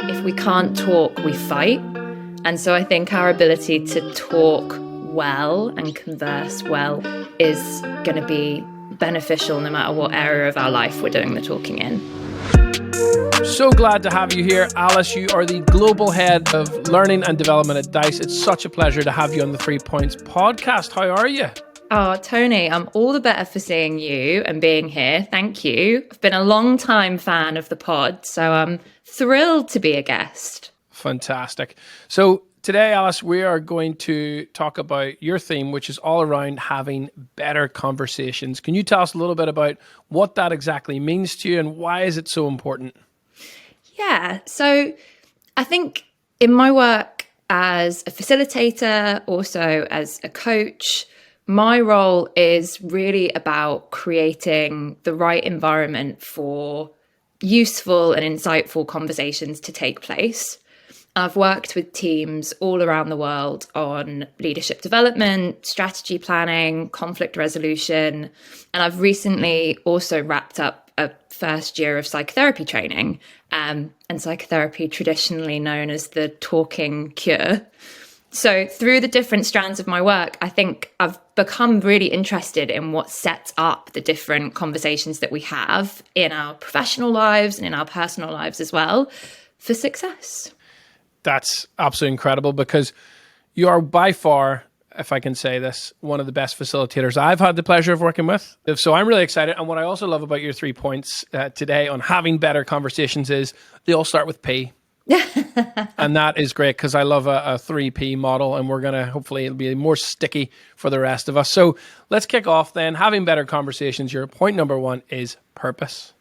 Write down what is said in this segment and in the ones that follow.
if we can't talk, we fight. And so I think our ability to talk well and converse well is going to be beneficial no matter what area of our life we're doing the talking in. So glad to have you here, Alice. You are the global head of learning and development at DICE. It's such a pleasure to have you on the 3 Points podcast. How are you? Oh, Tony, I'm all the better for seeing you and being here. Thank you. I've been a long time fan of the pod, so I'm thrilled to be a guest. Fantastic. So today, Alice, we are going to talk about your theme, which is all around having better conversations. Can you tell us a little bit about what that exactly means to you and why is it so important? Yeah, so I think in my work as a facilitator, also as a coach, my role is really about creating the right environment for useful and insightful conversations to take place. I've worked with teams all around the world on leadership development, strategy planning, conflict resolution, and I've recently also wrapped up a first year of psychotherapy training, and psychotherapy traditionally known as the talking cure. So through the different strands of my work, I think I've become really interested in what sets up the different conversations that we have in our professional lives and in our personal lives as well for success. That's absolutely incredible because you are by far, if I can say this, one of the best facilitators I've had the pleasure of working with. So I'm really excited. And what I also love about your 3 points today on having better conversations is they all start with P. And that is great because I love a 3P model, and we're going to hopefully it'll be more sticky for the rest of us. So let's kick off then. Having better conversations. Your point number 1 is purpose.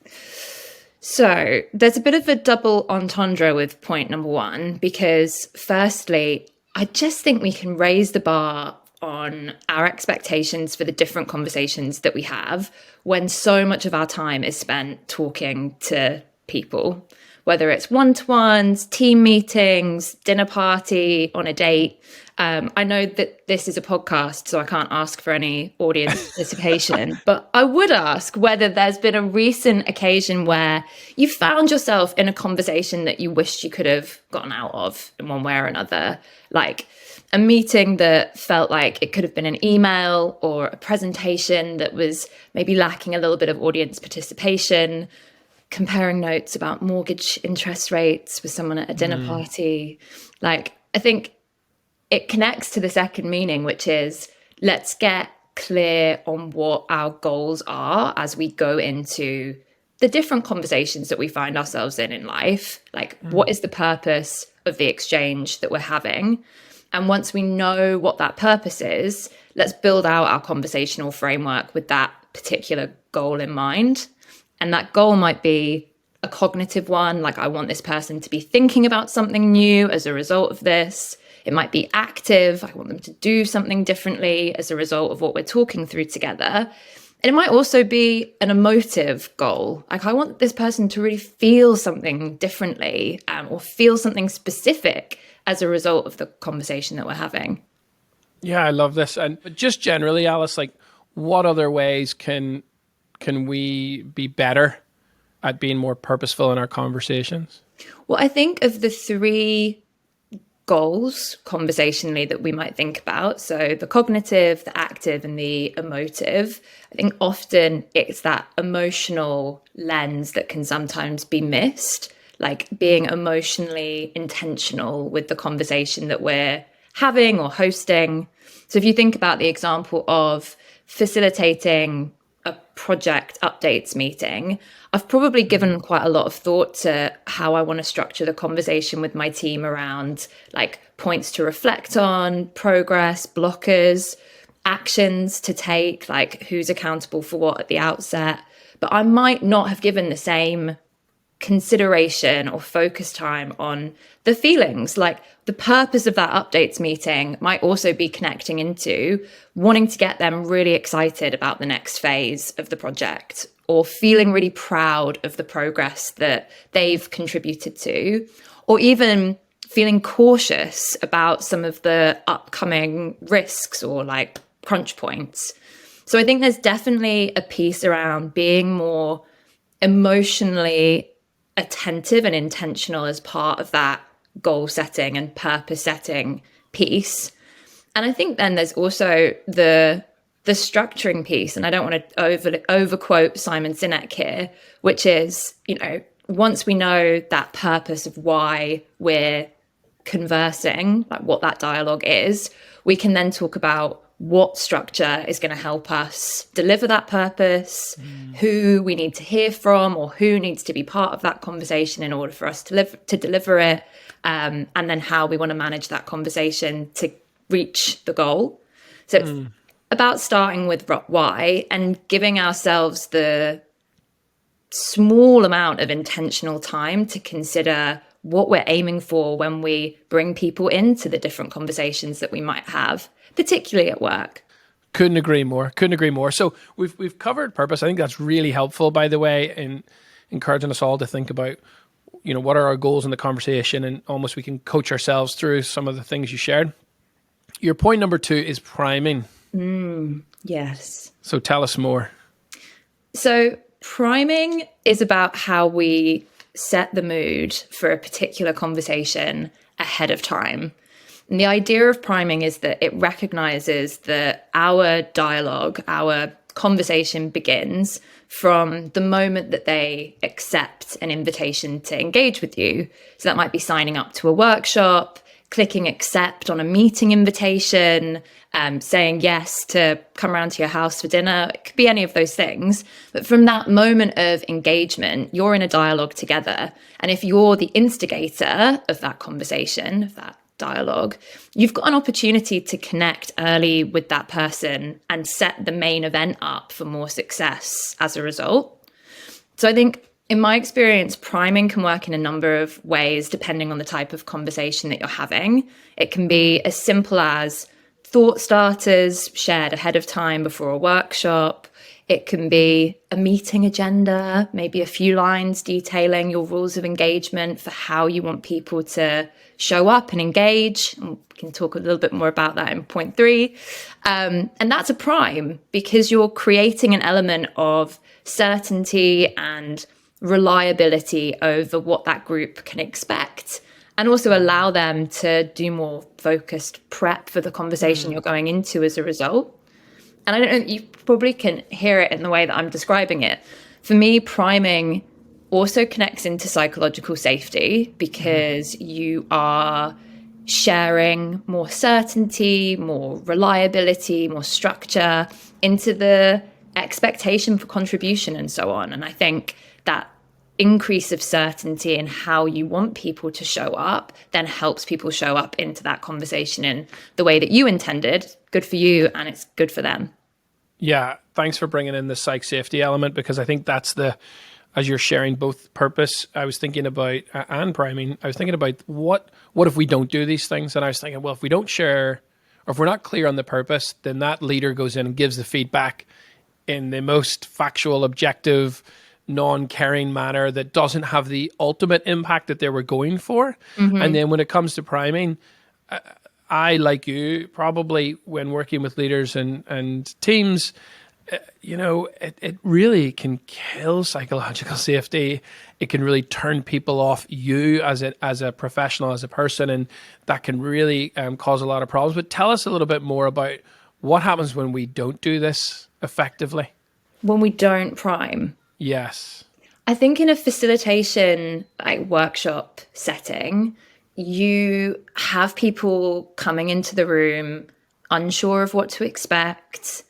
So there's a bit of a double entendre with point number 1, because firstly, I just think we can raise the bar on our expectations for the different conversations that we have when so much of our time is spent talking to people, whether it's one-to-ones, team meetings, dinner party, on a date. I know that this is a podcast, so I can't ask for any audience participation, but I would ask whether there's been a recent occasion where you found yourself in a conversation that you wished you could have gotten out of in one way or another, like a meeting that felt like it could have been an email or a presentation that was maybe lacking a little bit of audience participation, comparing notes about mortgage interest rates with someone at a dinner party. Like, I think it connects to the second meaning, which is let's get clear on what our goals are as we go into the different conversations that we find ourselves in life. Like, what is the purpose of the exchange that we're having? And once we know what that purpose is, let's build out our conversational framework with that particular goal in mind. And that goal might be a cognitive one, like I want this person to be thinking about something new as a result of this. It might be active. I want them to do something differently as a result of what we're talking through together. And it might also be an emotive goal. Like I want this person to really feel something differently or feel something specific as a result of the conversation that we're having. Yeah, I love this. And but just generally, Alice, like what other ways can we be better at being more purposeful in our conversations? Well, I think of the 3 goals conversationally that we might think about. So the cognitive, the active, and the emotive. I think often it's that emotional lens that can sometimes be missed, like being emotionally intentional with the conversation that we're having or hosting. So if you think about the example of facilitating a project updates meeting, I've probably given quite a lot of thought to how I want to structure the conversation with my team around like points to reflect on, progress, blockers, actions to take, like who's accountable for what at the outset. But I might not have given the same consideration or focus time on the feelings. Like the purpose of that updates meeting might also be connecting into wanting to get them really excited about the next phase of the project or feeling really proud of the progress that they've contributed to, or even feeling cautious about some of the upcoming risks or like crunch points. So I think there's definitely a piece around being more emotionally attentive and intentional as part of that goal setting and purpose setting piece. And I think then there's also the structuring piece, and I don't want to overquote Simon Sinek here, which is, once we know that purpose of why we're conversing, like what that dialogue is, we can then talk about what structure is going to help us deliver that purpose, who we need to hear from, or who needs to be part of that conversation in order for us to deliver it, and then how we want to manage that conversation to reach the goal. So it's about starting with why and giving ourselves the small amount of intentional time to consider what we're aiming for when we bring people into the different conversations that we might have, particularly at work. Couldn't agree more. So we've covered purpose. I think that's really helpful, by the way, in encouraging us all to think about, what are our goals in the conversation, and almost we can coach ourselves through some of the things you shared. Your point number 2 is priming. Yes. So tell us more. So priming is about how we set the mood for a particular conversation ahead of time. And the idea of priming is that it recognizes that our dialogue, our conversation begins from the moment that they accept an invitation to engage with you. So that might be signing up to a workshop, clicking accept on a meeting invitation, saying yes to come around to your house for dinner. It could be any of those things. But from that moment of engagement, you're in a dialogue together. And if you're the instigator of that conversation, of that dialogue, you've got an opportunity to connect early with that person and set the main event up for more success as a result. So I think in my experience, priming can work in a number of ways depending on the type of conversation that you're having. It can be as simple as thought starters shared ahead of time before a workshop. It can be a meeting agenda, maybe a few lines detailing your rules of engagement for how you want people to show up and engage. And we can talk a little bit more about that in point 3. And that's a prime because you're creating an element of certainty and reliability over what that group can expect, and also allow them to do more focused prep for the conversation you're going into as a result. And I don't know, you probably can hear it in the way that I'm describing it. For me, priming also connects into psychological safety because you are sharing more certainty, more reliability, more structure into the expectation for contribution and so on. And I think that increase of certainty in how you want people to show up then helps people show up into that conversation in the way that you intended. Good for you, and it's good for them. Yeah, thanks for bringing in the psych safety element, because I think that's as you're sharing both purpose, I was thinking about, and priming, I was thinking about what if we don't do these things? And I was thinking, well, if we don't share, or if we're not clear on the purpose, then that leader goes in and gives the feedback in the most factual, objective, non-caring manner that doesn't have the ultimate impact that they were going for. And then when it comes to priming, I, like you, probably when working with leaders and teams, it really can kill psychological safety. It can really turn people off you as a professional, as a person, and that can really cause a lot of problems. But tell us a little bit more about what happens when we don't do this effectively. When we don't prime. Yes. I think in a facilitation workshop setting, you have people coming into the room unsure of what to expect,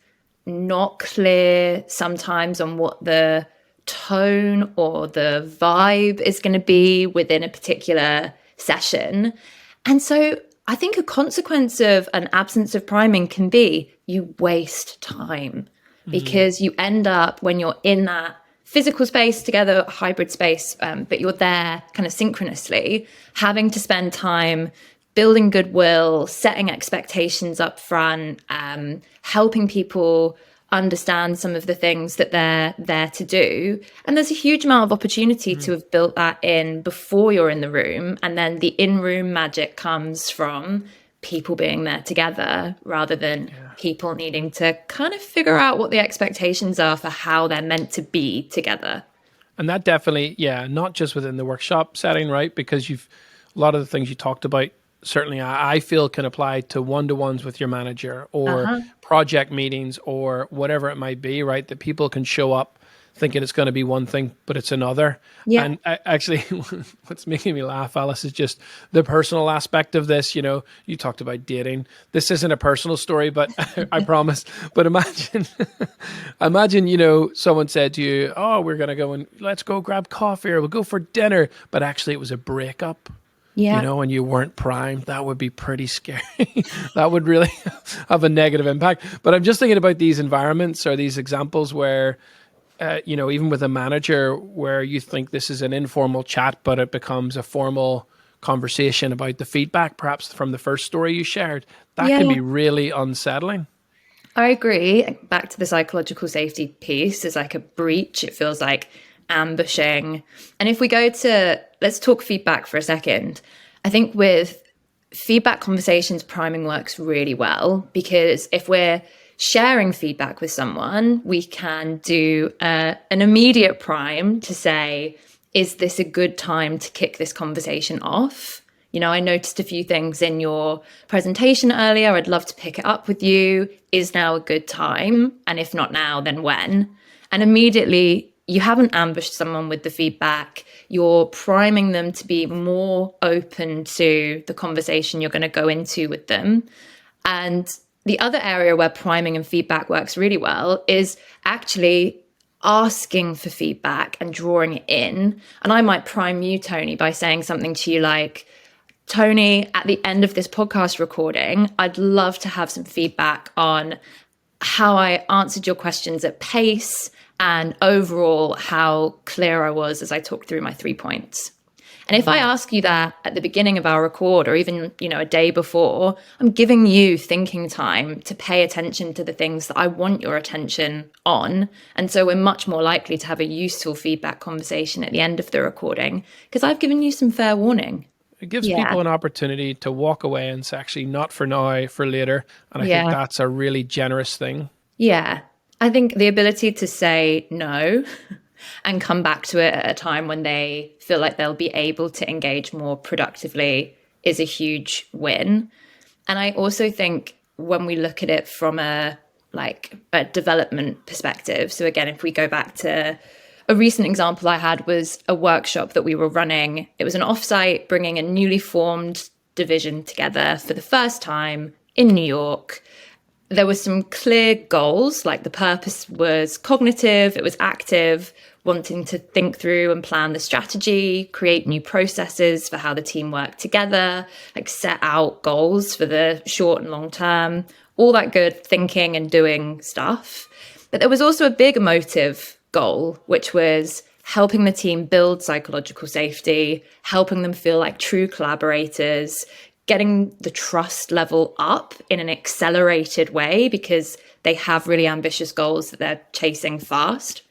not clear sometimes on what the tone or the vibe is going to be within a particular session. And so I think a consequence of an absence of priming can be you waste time because you end up, when you're in that physical space together, hybrid space, but you're there kind of synchronously, having to spend time building goodwill, setting expectations up front, helping people understand some of the things that they're there to do. And there's a huge amount of opportunity to have built that in before you're in the room. And then the in-room magic comes from people being there together rather than people needing to kind of figure out what the expectations are for how they're meant to be together. And that definitely, yeah, not just within the workshop setting, right? Because a lot of the things you talked about, certainly I feel can apply to one-to-ones with your manager or Uh-huh. project meetings or whatever it might be, right? That people can show up thinking it's going to be one thing, but it's another. Yeah. And actually, what's making me laugh, Alice, is just the personal aspect of this. You talked about dating. This isn't a personal story, but I promise. But imagine, someone said to you, "Oh, we're going to go and let's go grab coffee or we'll go for dinner." But actually it was a breakup. Yeah. And you weren't primed. That would be pretty scary. That would really have a negative impact. But I'm just thinking about these environments or these examples where, even with a manager, where you think this is an informal chat, but it becomes a formal conversation about the feedback, perhaps from the first story you shared. That Yeah. can be really unsettling. I agree. Back to the psychological safety piece, is like a breach. It feels like ambushing. And if we go to, let's talk feedback for a second. I think with feedback conversations, priming works really well, because if we're sharing feedback with someone, we can do an immediate prime to say, is this a good time to kick this conversation off? I noticed a few things in your presentation earlier. I'd love to pick it up with you. Is now a good time? And if not now, then when? And immediately, you haven't ambushed someone with the feedback. You're priming them to be more open to the conversation you're going to go into with them. And the other area where priming and feedback works really well is actually asking for feedback and drawing it in. And I might prime you, Tony, by saying something to you like, Tony, at the end of this podcast recording, I'd love to have some feedback on how I answered your questions at pace and overall how clear I was as I talked through my 3 points. And if I ask you that at the beginning of our record or even, a day before, I'm giving you thinking time to pay attention to the things that I want your attention on. And so we're much more likely to have a useful feedback conversation at the end of the recording because I've given you some fair warning. It gives people an opportunity to walk away and say, actually, not for now, for later. And I think that's a really generous thing. Yeah. I think the ability to say no and come back to it at a time when they feel like they'll be able to engage more productively is a huge win. And I also think when we look at it from a development perspective, so again, if we go back to a recent example I had was a workshop that we were running. It was an offsite bringing a newly formed division together for the first time in New York. There were some clear goals, like the purpose was cognitive, it was active, wanting to think through and plan the strategy, create new processes for how the team worked together, set out goals for the short and long term, all that good thinking and doing stuff. But there was also a big emotive goal, which was helping the team build psychological safety, helping them feel like true collaborators, getting the trust level up in an accelerated way because they have really ambitious goals that they're chasing fast.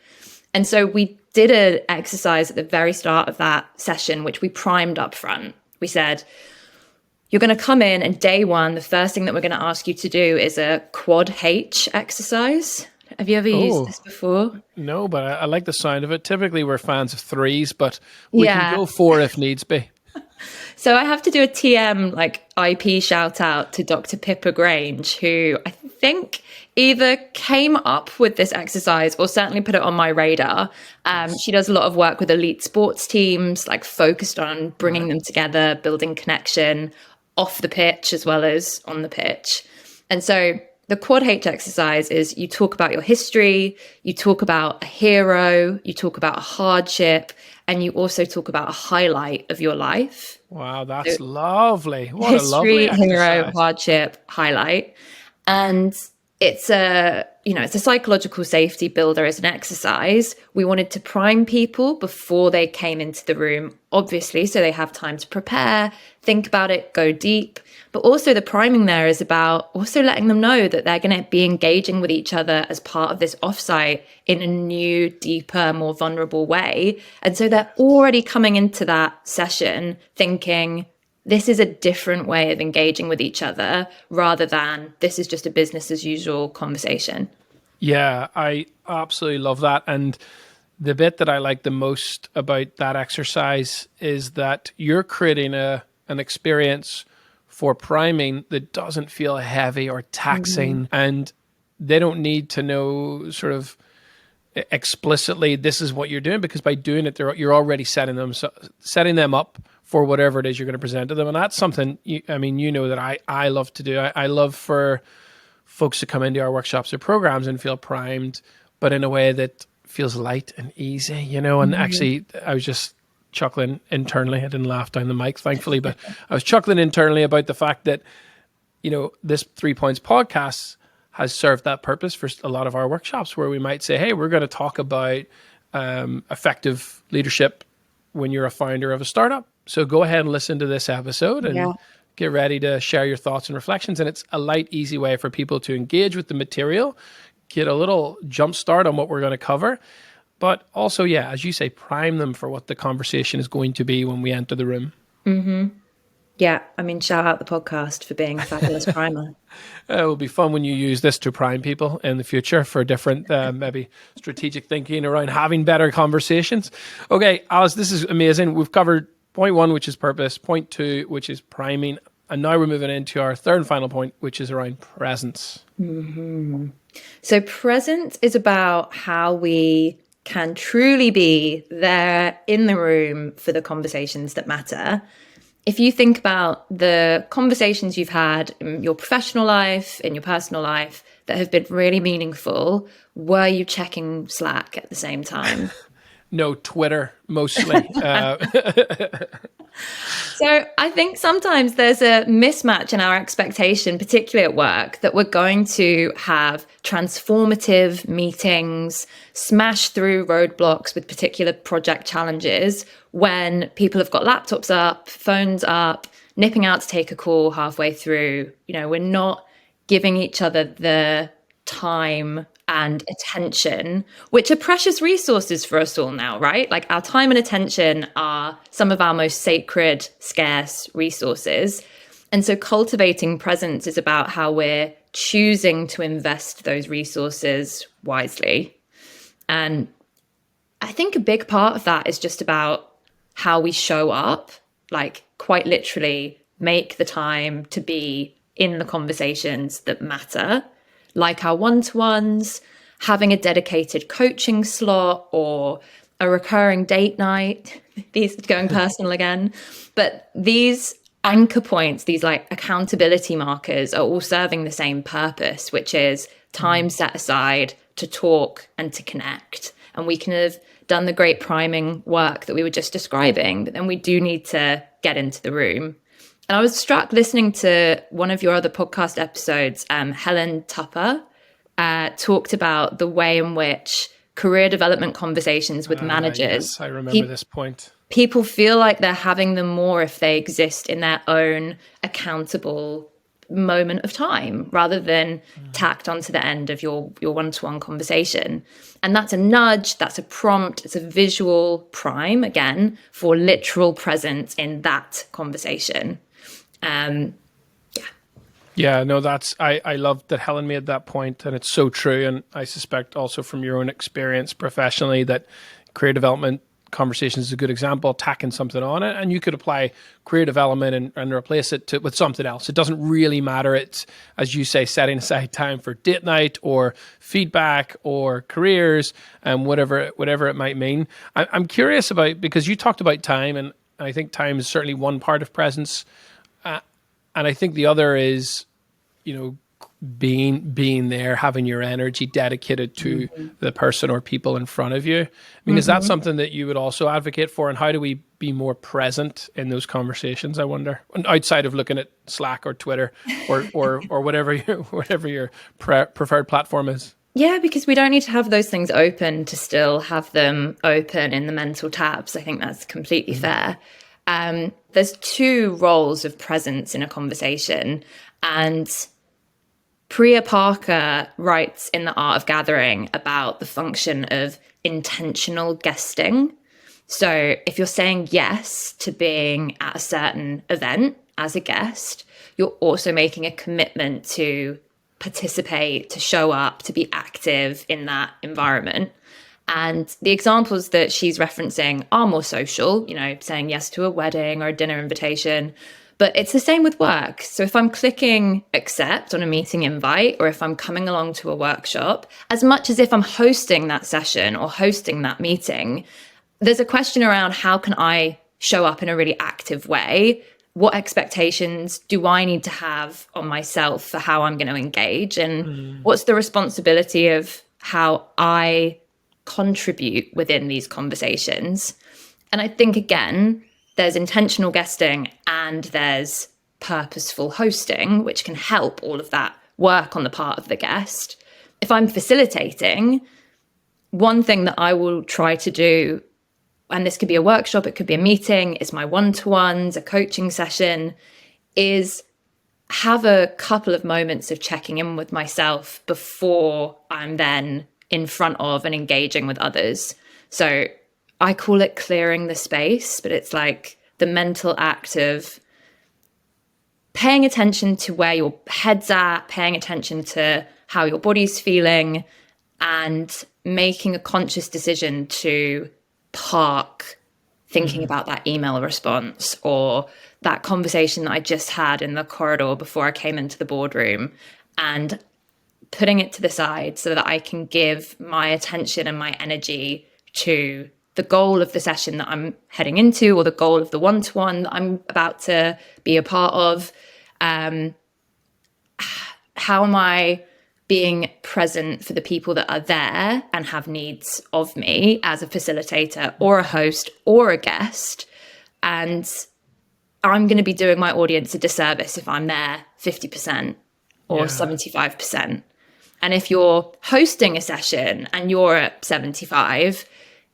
And so we did an exercise at the very start of that session, which we primed up front. We said, you're going to come in and day one, the first thing that we're going to ask you to do is a quad H exercise. Have you ever used this before? No, but I like the sound of it. Typically, we're fans of threes, but we can go 4 if needs be. So I have to do a TM IP shout out to Dr. Pippa Grange, who I think either came up with this exercise or certainly put it on my radar. She does a lot of work with elite sports teams, focused on bringing them together, building connection off the pitch as well as on the pitch. And so the quad H exercise is you talk about your history, you talk about a hero, you talk about a hardship, and you also talk about a highlight of your life. Wow, that's lovely. What history, a lovely exercise. Hero, hardship, highlight. And it's a psychological safety builder as an exercise. We wanted to prime people before they came into the room, obviously, so they have time to prepare, think about it, go deep. But also the priming there is about also letting them know that they're going to be engaging with each other as part of this offsite in a new, deeper, more vulnerable way. And so they're already coming into that session thinking, this is a different way of engaging with each other rather than this is just a business as usual conversation. Yeah, I absolutely love that. And the bit that I like the most about that exercise is that you're creating an experience for priming that doesn't feel heavy or taxing, and they don't need to know sort of explicitly this is what you're doing, because by doing it, you're already setting them up for whatever it is you're going to present to them. And that's something, that I love to do. I love for folks to come into our workshops or programs and feel primed, but in a way that feels light and easy, and actually I was just chuckling internally. I didn't laugh down the mic, thankfully, but I was chuckling internally about the fact that, this 3 Points podcast has served that purpose for a lot of our workshops, where we might say, hey, we're going to talk about effective leadership when you're a founder of a startup. So go ahead and listen to this episode and get ready to share your thoughts and reflections. And it's a light, easy way for people to engage with the material, get a little jump start on what we're going to cover, but also, as you say, prime them for what the conversation is going to be when we enter the room. Mm-hmm. Yeah, shout out the podcast for being a fabulous primer. It will be fun when you use this to prime people in the future for different, maybe strategic thinking around having better conversations. Okay, Alice, this is amazing. We've covered point 1, which is purpose, point 2, which is priming, and now we're moving into our third and final point, which is around presence. Mm-hmm. So presence is about how we can truly be there in the room for the conversations that matter. If you think about the conversations you've had in your professional life, in your personal life, that have been really meaningful, were you checking Slack at the same time? No, Twitter, mostly. So I think sometimes there's a mismatch in our expectation, particularly at work, that we're going to have transformative meetings, smash through roadblocks with particular project challenges when people have got laptops up, phones up, nipping out to take a call halfway through. We're not giving each other the time and attention, which are precious resources for us all now, right? Like our time and attention are some of our most sacred, scarce resources. And so cultivating presence is about how we're choosing to invest those resources wisely. And I think a big part of that is just about how we show up, like quite literally make the time to be in the conversations that matter, like our one-to-ones, having a dedicated coaching slot or a recurring date night, these going personal again. But these anchor points, these like accountability markers are all serving the same purpose, which is time set aside to talk and to connect. And we can have done the great priming work that we were just describing, but then we do need to get into the room. And I was struck listening to one of your other podcast episodes. Helen Tupper talked about the way in which career development conversations with managers. Yes, I remember this point. People feel like they're having them more if they exist in their own accountable moment of time rather than tacked onto the end of your one-to-one conversation. And that's a nudge, that's a prompt, it's a visual prime, again, for literal presence in that conversation. Yeah, no, I love that Helen made that point, and it's so true. And I suspect also from your own experience professionally that career development conversations is a good example, tacking something on it, and you could apply career development and replace it with something else. It doesn't really matter. It's, as you say, setting aside time for date night or feedback or careers and whatever it might mean. I'm curious about, because you talked about time, and I think time is certainly one part of presence. And I think the other is, being there, having your energy dedicated to the person or people in front of you. Is that something that you would also advocate for? And how do we be more present in those conversations, I wonder, outside of looking at Slack or Twitter or whatever your preferred platform is? Yeah, because we don't need to have those things open to still have them open in the mental tabs. I think that's completely fair. There's two roles of presence in a conversation, and Priya Parker writes in The Art of Gathering about the function of intentional guesting. So if you're saying yes to being at a certain event as a guest, you're also making a commitment to participate, to show up, to be active in that environment. And the examples that she's referencing are more social, saying yes to a wedding or a dinner invitation. But it's the same with work. So if I'm clicking accept on a meeting invite, or if I'm coming along to a workshop, as much as if I'm hosting that session or hosting that meeting, there's a question around how can I show up in a really active way? What expectations do I need to have on myself for how I'm going to engage? And what's the responsibility of how I contribute within these conversations? And I think, again, there's intentional guesting and there's purposeful hosting, which can help all of that work on the part of the guest. If I'm facilitating, one thing that I will try to do, and this could be a workshop, it could be a meeting, it's my one-to-ones, a coaching session, is have a couple of moments of checking in with myself before I'm then in front of and engaging with others. So I call it clearing the space, but it's like the mental act of paying attention to where your head's at, paying attention to how your body's feeling, and making a conscious decision to park thinking about that email response or that conversation that I just had in the corridor before I came into the boardroom, and putting it to the side so that I can give my attention and my energy to the goal of the session that I'm heading into, or the goal of the one-to-one that I'm about to be a part of. How am I being present for the people that are there and have needs of me as a facilitator or a host or a guest? And I'm going to be doing my audience a disservice if I'm there 50% or 75%. And if you're hosting a session and you're at 75,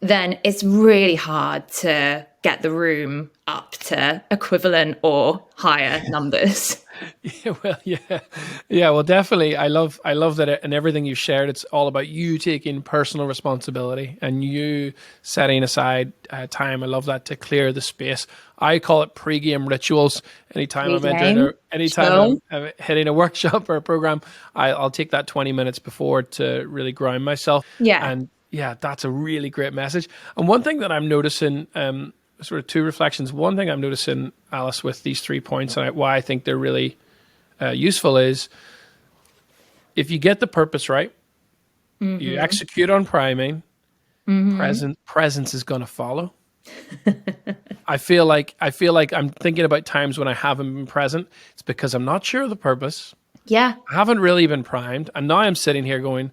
then it's really hard to get the room up to equivalent or higher numbers. Well, definitely. I love that in everything you shared, it's all about you taking personal responsibility and you setting aside time. I love that, to clear the space. I call it pre-game rituals. Anytime I'm hitting a workshop or a program, I'll take that 20 minutes before to really ground myself. Yeah. And that's a really great message. And one thing that I'm noticing, sort of two reflections. One thing I'm noticing, Alice, with these 3 points and why I think they're really useful is if you get the purpose right, you execute on priming, presence is going to follow. I feel like I'm thinking about times when I haven't been present. It's because I'm not sure of the purpose. Yeah. I haven't really been primed. And now I'm sitting here going,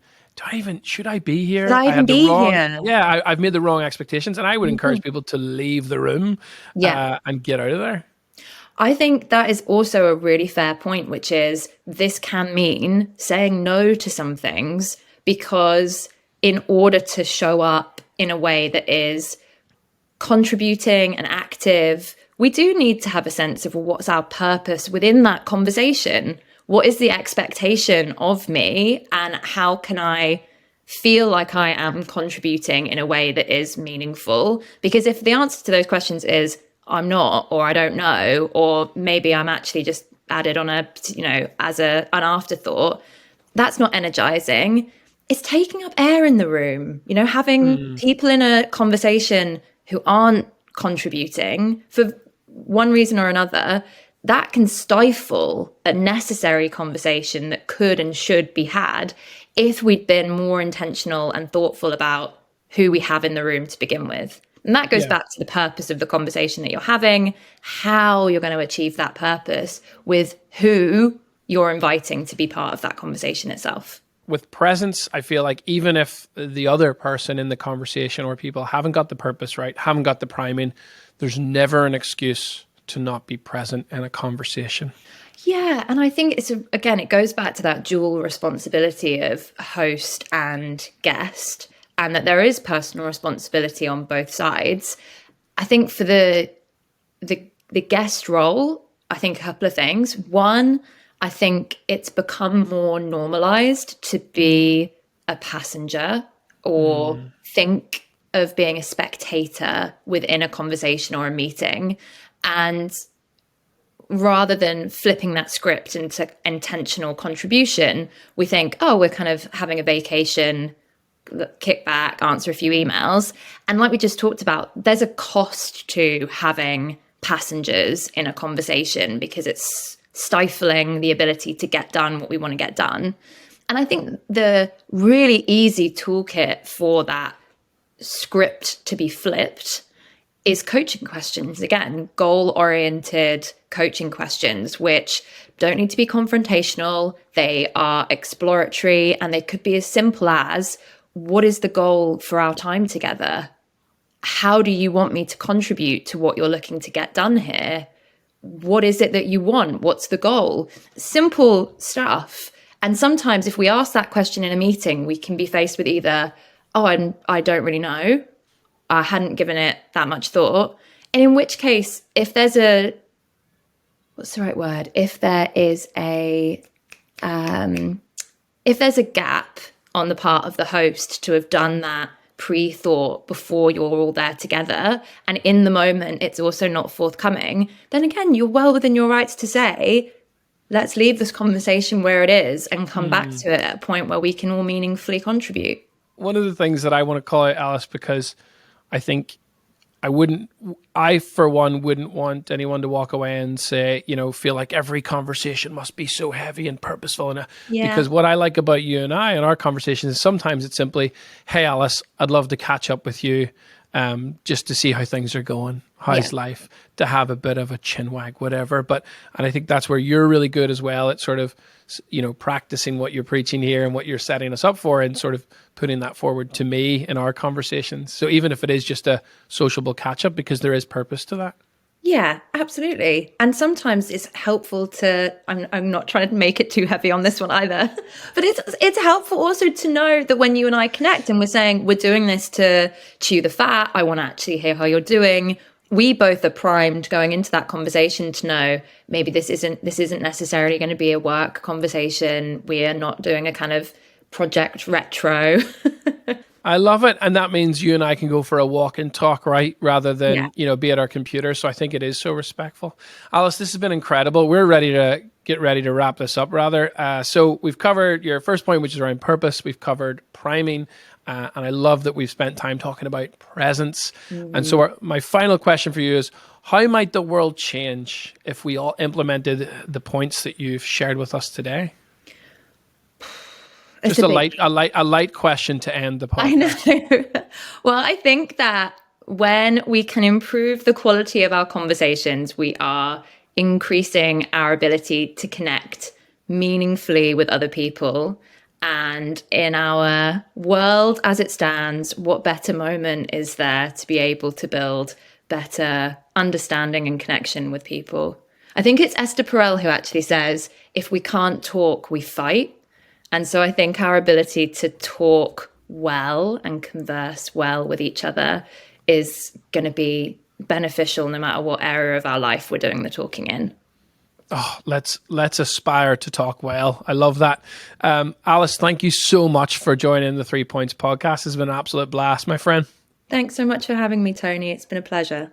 should I be here? Should I even be here? Yeah, I've made the wrong expectations. And I would encourage people to leave the room and get out of there. I think that is also a really fair point, which is this can mean saying no to some things, because in order to show up in a way that is contributing and active, we do need to have a sense of what's our purpose within that conversation. What is the expectation of me, and how can I feel like I am contributing in a way that is meaningful? Because if the answer to those questions is I'm not, or I don't know, or maybe I'm actually just added on as an afterthought, that's not energizing. It's taking up air in the room, having people in a conversation who aren't contributing for one reason or another, that can stifle a necessary conversation that could and should be had if we'd been more intentional and thoughtful about who we have in the room to begin with. And that goes back to the purpose of the conversation that you're having, how you're going to achieve that purpose with who you're inviting to be part of that conversation itself. With presence, I feel like even if the other person in the conversation or people haven't got the purpose right, haven't got the priming, there's never an excuse to not be present in a conversation. Yeah, and I think it goes back to that dual responsibility of host and guest, and that there is personal responsibility on both sides. I think for the guest role, I think a couple of things. One, I think it's become more normalized to be a passenger or think of being a spectator within a conversation or a meeting. And rather than flipping that script into intentional contribution, we think, oh, we're kind of having a vacation kick back, answer a few emails. And like we just talked about, there's a cost to having passengers in a conversation because it's stifling the ability to get done what we want to get done. And I think the really easy toolkit for that script to be flipped is coaching questions. Again, goal-oriented coaching questions, which don't need to be confrontational. They are exploratory, and they could be as simple as, what is the goal for our time together? How do you want me to contribute to what you're looking to get done here? What is it that you want? What's the goal? Simple stuff. And sometimes if we ask that question in a meeting, we can be faced with either, I don't really know. I hadn't given it that much thought. And in which case, if there's a, what's the right word? If there is if there's a gap on the part of the host to have done that pre-thought before you're all there together, and in the moment it's also not forthcoming, then again, you're well within your rights to say, let's leave this conversation where it is and come back to it at a point where we can all meaningfully contribute. One of the things that I want to call out, Alice, because I think I for one wouldn't want anyone to walk away and say, feel like every conversation must be so heavy and purposeful. Because what I like about you and I and our conversations is sometimes it's simply, hey, Alice, I'd love to catch up with you just to see how things are going. How's life? To have a bit of a chin wag, whatever. And I think that's where you're really good as well at sort of, practicing what you're preaching here and what you're setting us up for and sort of putting that forward to me in our conversations. So even if it is just a sociable catch up, because there is purpose to that. Yeah, absolutely. And sometimes it's helpful to, I'm not trying to make it too heavy on this one either, but it's helpful also to know that when you and I connect and we're saying we're doing this to chew the fat, I want to actually hear how you're doing. We both are primed going into that conversation to know maybe this isn't necessarily going to be a work conversation. We are not doing a kind of project retro. I love it. And that means you and I can go for a walk and talk, right? Rather than, be at our computer. So I think it is so respectful. Alice, this has been incredible. We're ready to wrap this up rather. So we've covered your first point, which is around purpose. We've covered priming. And I love that we've spent time talking about presence. And so my final question for you is, how might the world change if we all implemented the points that you've shared with us today? Just a light question to end the podcast. I know. Well, I think that when we can improve the quality of our conversations, we are increasing our ability to connect meaningfully with other people. And in our world as it stands, what better moment is there to be able to build better understanding and connection with people? I think it's Esther Perel who actually says, if we can't talk, we fight. And so I think our ability to talk well and converse well with each other is going to be beneficial no matter what area of our life we're doing the talking in. Oh, let's aspire to talk well. I love that. Alice, thank you so much for joining the 3 Points podcast. It's been an absolute blast, my friend. Thanks so much for having me, Tony. It's been a pleasure.